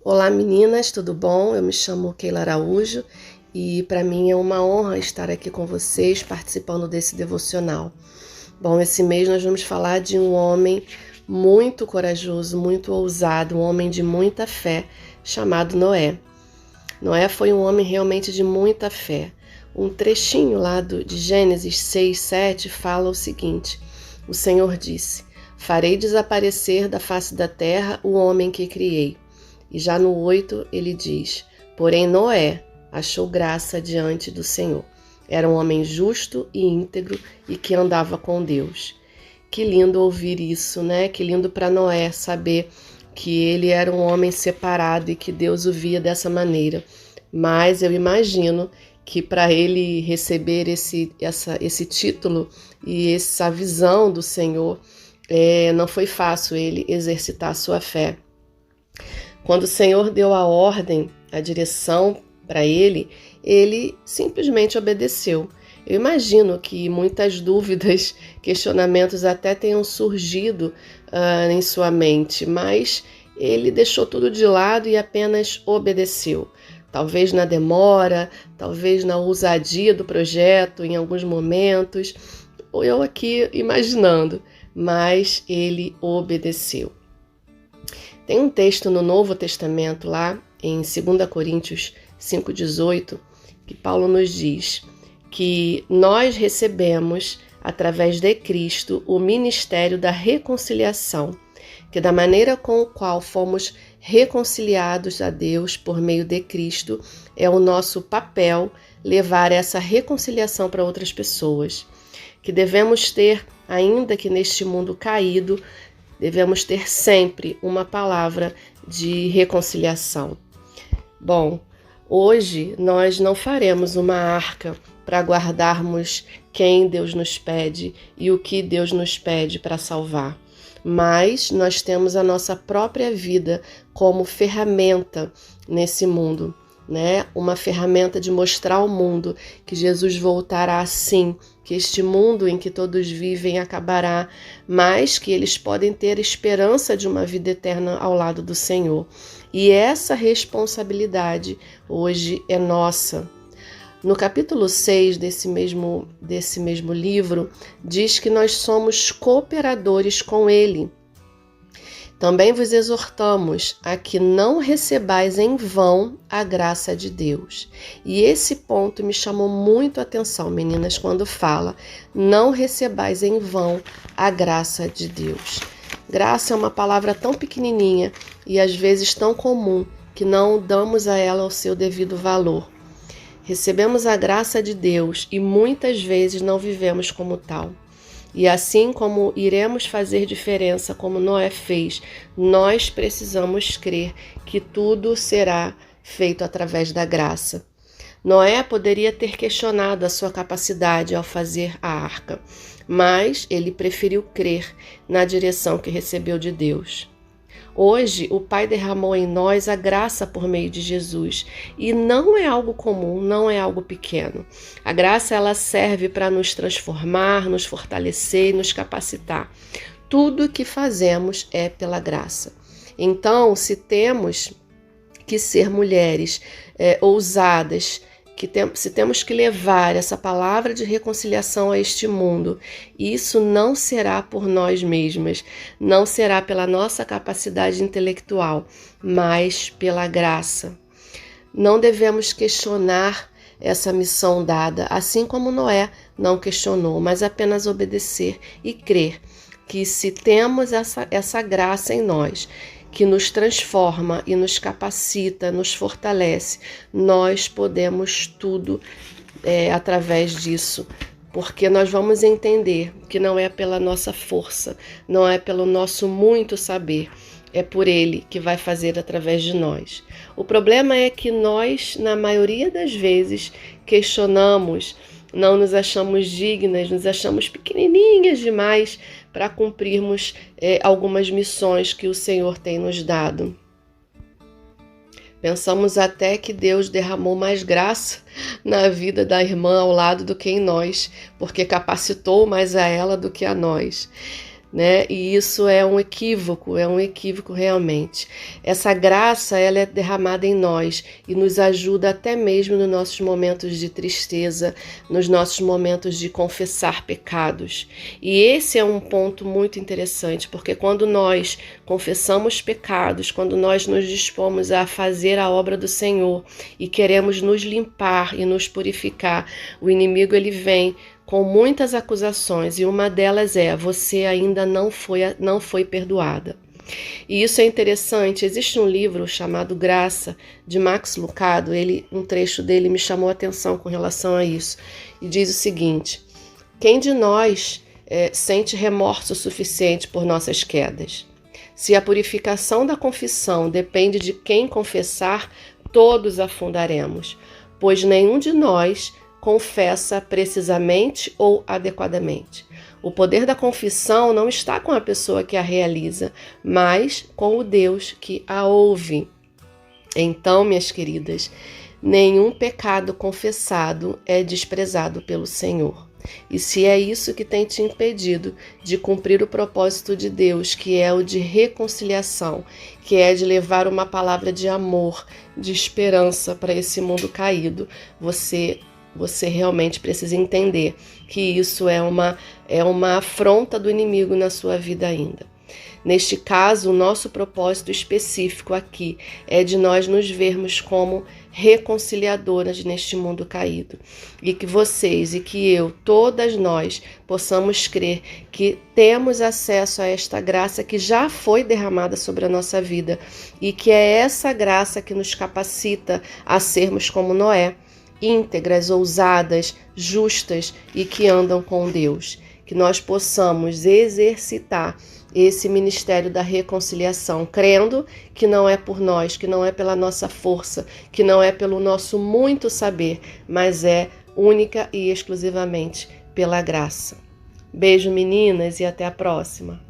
Olá meninas, tudo bom? Eu me chamo Keila Araújo e para mim é uma honra estar aqui com vocês participando desse devocional. Bom, esse mês nós vamos falar de um homem muito corajoso, muito ousado, um homem de muita fé, chamado Noé. Noé foi um homem realmente de muita fé. Um trechinho lá de Gênesis 6, 7 fala o seguinte: o Senhor disse: farei desaparecer da face da terra o homem que criei. E já no 8 ele diz: porém Noé achou graça diante do Senhor. Era um homem justo e íntegro e que andava com Deus. Que lindo ouvir isso, né? Que lindo para Noé saber que ele era um homem separado e que Deus o via dessa maneira. Mas eu imagino que para ele receber esse título e essa visão do Senhor, não foi fácil ele exercitar a sua fé. Quando o Senhor deu a ordem, a direção para ele, ele simplesmente obedeceu. Eu imagino que muitas dúvidas, questionamentos até tenham surgido em sua mente, mas ele deixou tudo de lado e apenas obedeceu. Talvez na demora, talvez na ousadia do projeto em alguns momentos, eu aqui imaginando, mas ele obedeceu. Tem um texto no Novo Testamento lá em 2 Coríntios 5,18 que Paulo nos diz que nós recebemos através de Cristo o ministério da reconciliação, que da maneira com a qual fomos reconciliados a Deus por meio de Cristo, é o nosso papel levar essa reconciliação para outras pessoas, que devemos ter, ainda que neste mundo caído, devemos ter sempre uma palavra de reconciliação. Bom, hoje nós não faremos uma arca para guardarmos quem Deus nos pede e o que Deus nos pede para salvar. Mas nós temos a nossa própria vida como ferramenta nesse mundo, né? Uma ferramenta de mostrar ao mundo que Jesus voltará sim, que este mundo em que todos vivem acabará, mas que eles podem ter esperança de uma vida eterna ao lado do Senhor. E essa responsabilidade hoje é nossa. No capítulo 6 desse mesmo livro, diz que nós somos cooperadores com Ele. Também vos exortamos a que não recebais em vão a graça de Deus. E esse ponto me chamou muito a atenção, meninas, quando fala: não recebais em vão a graça de Deus. Graça é uma palavra tão pequenininha e às vezes tão comum que não damos a ela o seu devido valor. Recebemos a graça de Deus e muitas vezes não vivemos como tal. E assim como iremos fazer diferença, como Noé fez, nós precisamos crer que tudo será feito através da graça. Noé poderia ter questionado a sua capacidade ao fazer a arca, mas ele preferiu crer na direção que recebeu de Deus. Hoje, o Pai derramou em nós a graça por meio de Jesus. E não é algo comum, não é algo pequeno. A graça, ela serve para nos transformar, nos fortalecer e nos capacitar. Tudo que fazemos é pela graça. Então, se temos que ser mulheres ousadas, se temos que levar essa palavra de reconciliação a este mundo, isso não será por nós mesmas, não será pela nossa capacidade intelectual, mas pela graça. Não devemos questionar essa missão dada, assim como Noé não questionou, mas apenas obedecer e crer que se temos essa graça em nós, que nos transforma e nos capacita, nos fortalece, nós podemos tudo através disso, porque nós vamos entender que não é pela nossa força, não é pelo nosso muito saber, é por Ele que vai fazer através de nós. O problema é que nós, na maioria das vezes, questionamos, não nos achamos dignas, nos achamos pequenininhas demais para cumprirmos algumas missões que o Senhor tem nos dado. Pensamos até que Deus derramou mais graça na vida da irmã ao lado do que em nós, porque capacitou mais a ela do que a nós. né? E isso é um equívoco realmente. Essa graça, ela é derramada em nós e nos ajuda até mesmo nos nossos momentos de tristeza, nos nossos momentos de confessar pecados. E esse é um ponto muito interessante, porque quando nós confessamos pecados, quando nós nos dispomos a fazer a obra do Senhor e queremos nos limpar e nos purificar, o inimigo ele vem com muitas acusações, e uma delas é: você ainda não foi perdoada. E isso é interessante. Existe um livro chamado Graça, de Max Lucado. Um trecho dele me chamou a atenção com relação a isso. E diz o seguinte: quem de nós sente remorso suficiente por nossas quedas? Se a purificação da confissão depende de quem confessar, todos afundaremos, pois nenhum de nós confessa precisamente ou adequadamente. O poder da confissão não está com a pessoa que a realiza, mas com o Deus que a ouve. Então, minhas queridas, nenhum pecado confessado é desprezado pelo Senhor. E se é isso que tem te impedido de cumprir o propósito de Deus, que é o de reconciliação, que é de levar uma palavra de amor, de esperança para esse mundo caído, você realmente precisa entender que isso é uma afronta do inimigo na sua vida ainda. Neste caso, o nosso propósito específico aqui é de nós nos vermos como reconciliadoras neste mundo caído. E que vocês e que eu, todas nós, possamos crer que temos acesso a esta graça que já foi derramada sobre a nossa vida e que é essa graça que nos capacita a sermos como Noé, íntegras, ousadas, justas e que andam com Deus. Que nós possamos exercitar esse ministério da reconciliação, crendo que não é por nós, que não é pela nossa força, que não é pelo nosso muito saber, mas é única e exclusivamente pela graça. Beijo, meninas, e até a próxima.